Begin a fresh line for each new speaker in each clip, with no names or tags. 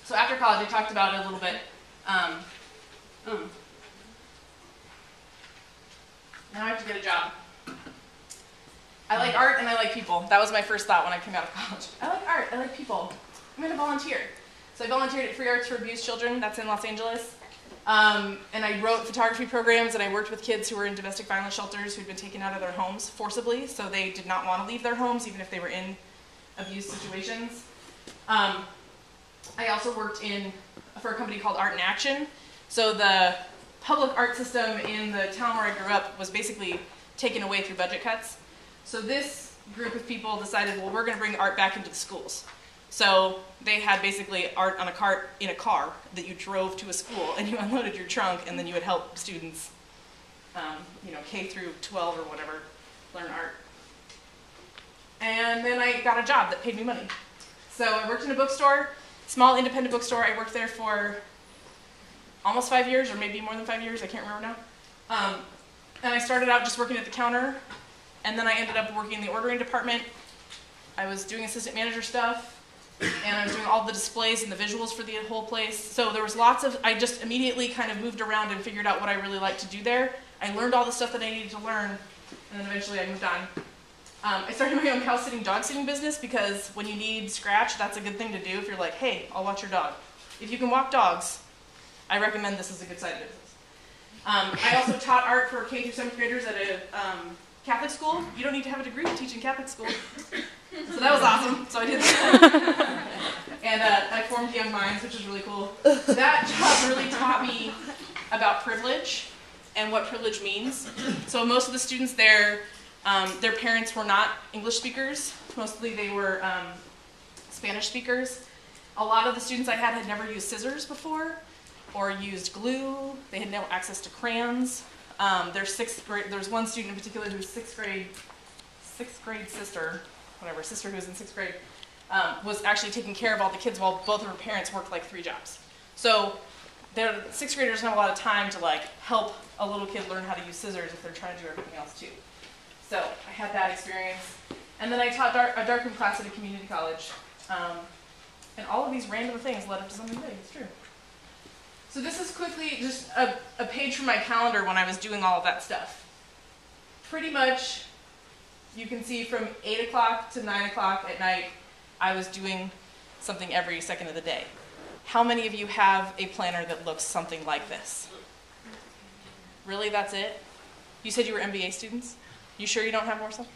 So after college, I talked about it a little bit. Now I have to get a job. I like art and I like people. That was my first thought when I came out of college. I like art, I like people. I'm going to volunteer. So I volunteered at Free Arts for Abused Children. That's in Los Angeles. And I wrote photography programs, and I worked with kids who were in domestic violence shelters who'd been taken out of their homes forcibly, so they did not want to leave their homes even if they were in abuse situations. I also worked for a company called Art in Action. So the public art system in the town where I grew up was basically taken away through budget cuts. So this group of people decided, well, we're going to bring art back into the schools. So they had basically art on a cart in a car that you drove to a school, and you unloaded your trunk, and then you would help students, K through 12 or whatever, learn art. And then I got a job that paid me money. So I worked in a bookstore, small independent bookstore. I worked there for almost 5 years, or maybe more than 5 years, I can't remember now. And I started out just working at the counter, and then I ended up working in the ordering department. I was doing assistant manager stuff, and I was doing all the displays and the visuals for the whole place. So there was I just immediately kind of moved around and figured out what I really liked to do there. I learned all the stuff that I needed to learn, and then eventually I moved on. I started my own house sitting, dog sitting business, because when you need scratch, that's a good thing to do if you're like, hey, I'll watch your dog. If you can walk dogs, I recommend this as a good side business. I also taught art for K through 7th graders at a Catholic school. You don't need to have a degree to teach in Catholic school. So that was awesome. So I did that. And I formed Young Minds, which is really cool. That job really taught me about privilege and what privilege means. So most of the students there, their parents were not English speakers. Mostly they were Spanish speakers. A lot of the students I had never used scissors before or used glue. They had no access to crayons. There's one student in particular whose sixth grade sister who was in 6th grade, was actually taking care of all the kids while both of her parents worked like 3 jobs. So the 6th graders don't have a lot of time to like help a little kid learn how to use scissors if they're trying to do everything else too. So I had that experience. And then I taught a darkroom class at a community college. And all of these random things led up to something big, it's true. So this is quickly just a page from my calendar when I was doing all of that stuff. Pretty much, you can see from 8 o'clock to 9 o'clock at night, I was doing something every second of the day. How many of you have a planner that looks something like this? Really, that's it? You said you were MBA students? You sure you don't have more stuff?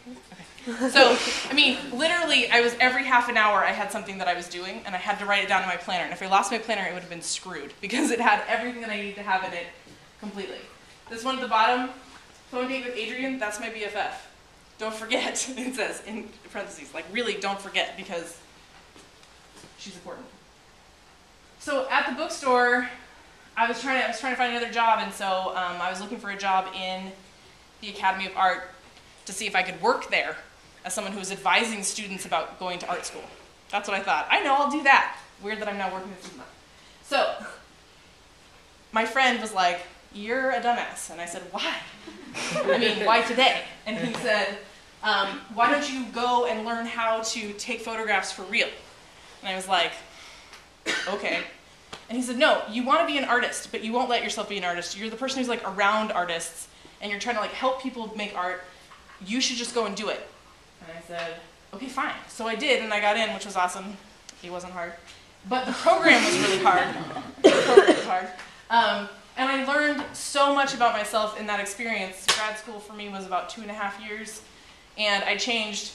Okay. So, I mean, literally, every half an hour I had something that I was doing, and I had to write it down in my planner. And if I lost my planner, it would have been screwed, because it had everything that I needed to have in it completely. This one at the bottom, phone date with Adrian, that's my BFF. Don't forget, it says in parentheses, like really don't forget, because she's important. So at the bookstore, I was trying to find another job, and so I was looking for a job in the Academy of Art to see if I could work there as someone who was advising students about going to art school. That's what I thought. I know, I'll do that. Weird that I'm now working with students. So my friend was like, you're a dumbass. And I said, why? I mean, why today? And he said, why don't you go and learn how to take photographs for real? And I was like, okay. And he said, no, you want to be an artist, but you won't let yourself be an artist. You're the person who's like around artists, and you're trying to like help people make art. You should just go and do it. And I said, okay, fine. So I did, and I got in, which was awesome. It wasn't hard. But the program was really hard. The program was hard. And I learned so much about myself in that experience. Grad school for me was about 2.5 years. And I changed.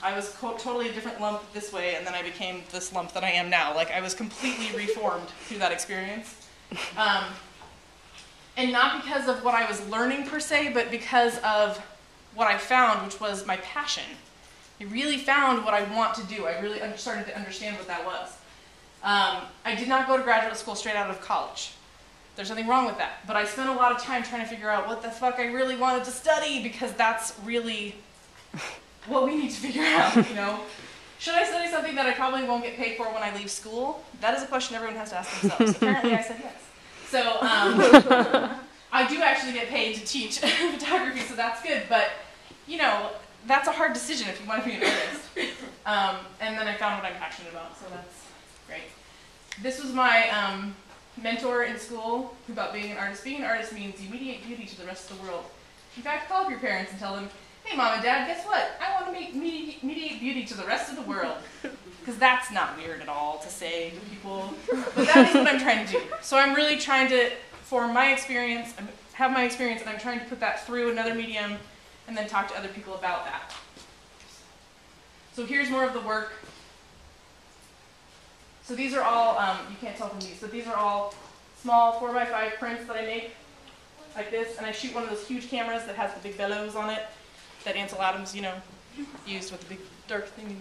I was totally a different lump this way, and then I became this lump that I am now. Like, I was completely reformed through that experience. And not because of what I was learning per se, but because of what I found, which was my passion. I really found what I want to do. I really started to understand what that was. I did not go to graduate school straight out of college. There's nothing wrong with that. But I spent a lot of time trying to figure out what the fuck I really wanted to study, because that's really what we need to figure out, you know? Should I study something that I probably won't get paid for when I leave school? That is a question everyone has to ask themselves. Apparently I said yes. So I do actually get paid to teach photography, so that's good. But, you know, that's a hard decision if you want to be an artist. And then I found what I'm passionate about, so that's great. This was my mentor in school about being an artist. Being an artist means you mediate beauty to the rest of the world. In fact, call up your parents and tell them, hey, Mom and Dad, guess what? I want to mediate beauty to the rest of the world. Because that's not weird at all to say to people. But that is what I'm trying to do. So I'm really trying to form my experience, have my experience, and I'm trying to put that through another medium and then talk to other people about that. So here's more of the work. So these are all, you can't tell from these, but these are all small 4x5 prints that I make like this, and I shoot one of those huge cameras that has the big bellows on it that Ansel Adams, you know, used with the big dark thing.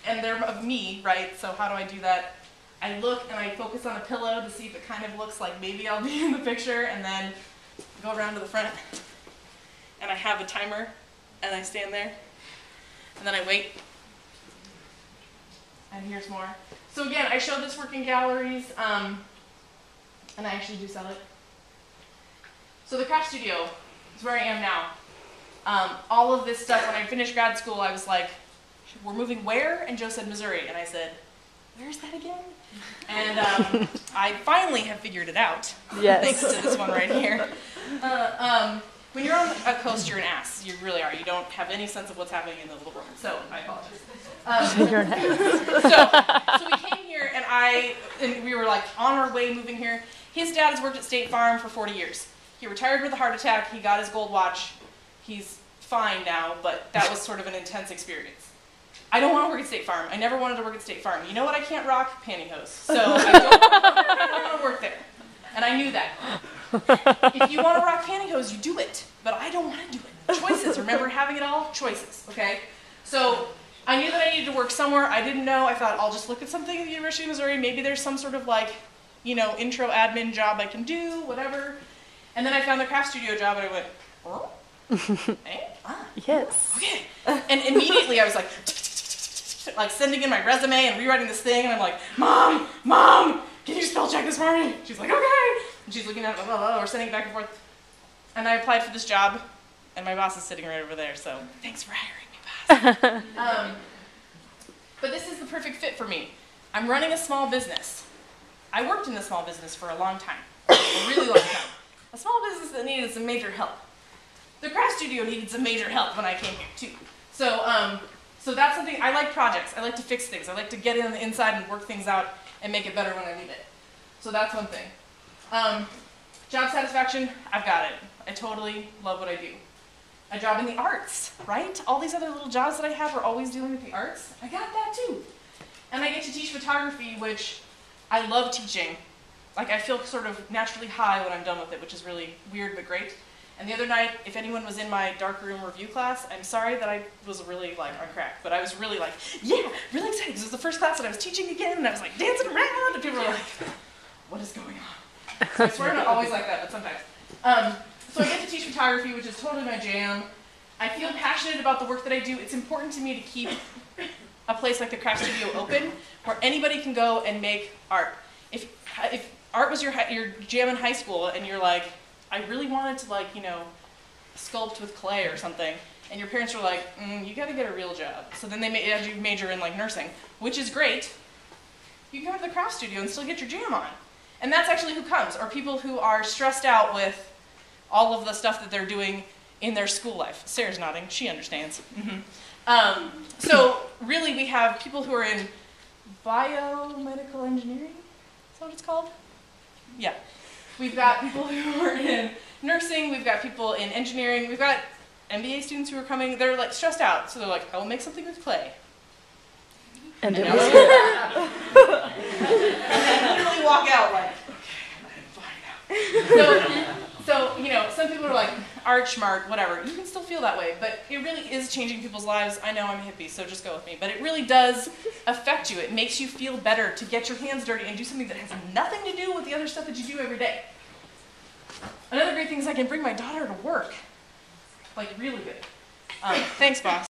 And they're of me, right? So how do I do that? I look and I focus on a pillow to see if it kind of looks like maybe I'll be in the picture, and then go around to the front, and I have a timer, and I stand there, and then I wait. And here's more. So again, I show this work in galleries, and I actually do sell it. So the craft studio is where I am now. All of this stuff, when I finished grad school, I was like, we're moving where? And Joe said Missouri. And I said, where's that again? And I finally have figured it out, yes. Thanks to this one right here. When you're on a coast, you're an ass. You really are. You don't have any sense of what's happening in the little world. So I apologize.
You're an ass.
So we came here, and we were like on our way moving here. His dad has worked at State Farm for 40 years. He retired with a heart attack. He got his gold watch. He's fine now, but that was sort of an intense experience. I don't want to work at State Farm. I never wanted to work at State Farm. You know what I can't rock? Pantyhose. So I don't want to work there. And I knew that. If you want to rock pantyhose, you do it. But I don't want to do it. Choices. Remember having it all? Choices. Okay? So I knew that I needed to work somewhere. I didn't know. I thought, I'll just look at something at the University of Missouri. Maybe there's some sort of like, you know, intro admin job I can do, whatever. And then I found the craft studio job, and I went, oh? Hey? Ah.
Yes.
Okay. And immediately I was like sending in my resume and rewriting this thing, and I'm like, Mom, can you spell check this for me? She's like, okay. And she's looking at it, we're sending it back and forth. And I applied for this job, and my boss is sitting right over there, so thanks for hiring me, boss. But this is the perfect fit for me. I'm running a small business. I worked in a small business for a long time, a really long time. A small business that needed some major help. The craft studio needed some major help when I came here too. So that's something, I like projects. I like to fix things. I like to get in on the inside and work things out and make it better when I need it. So that's one thing. Job satisfaction, I've got it. I totally love what I do. A job in the arts, right? All these other little jobs that I have are always dealing with the arts. I got that too. And I get to teach photography, which I love teaching. Like, I feel sort of naturally high when I'm done with it, which is really weird but great. And the other night, if anyone was in my darkroom review class, I'm sorry that I was really like on crack, but I was really like, yeah, really excited, because it was the first class that I was teaching again, and I was like dancing around, and people were like, what is going on? So I swear I'm not always like that, but sometimes. So I get to teach photography, which is totally my jam. I feel passionate about the work that I do. It's important to me to keep a place like the craft studio open, where anybody can go and make art. If art was your jam in high school, and you're like, I really wanted to, like, you know, sculpt with clay or something, and your parents were like, you gotta get a real job. So then they made you major in, like, nursing, which is great. You can go to the craft studio and still get your jam on. And that's actually who comes, or people who are stressed out with all of the stuff that they're doing in their school life. Sarah's nodding, she understands. So really we have people who are in biomedical engineering, is that what it's called? Yeah. We've got people who are in nursing, we've got people in engineering, we've got MBA students who are coming, they're like stressed out, so they're like, I will make something with clay.
And
I
it was good.
literally walk out like, okay, I'm fine now. So, you know, some people are like, art, schmart, whatever. You can still feel that way, but it really is changing people's lives. I know I'm a hippie, so just go with me. But it really does affect you. It makes you feel better to get your hands dirty and do something that has nothing to do with the other stuff that you do every day. Another great thing is I can bring my daughter to work. Like, really good. Thanks, boss.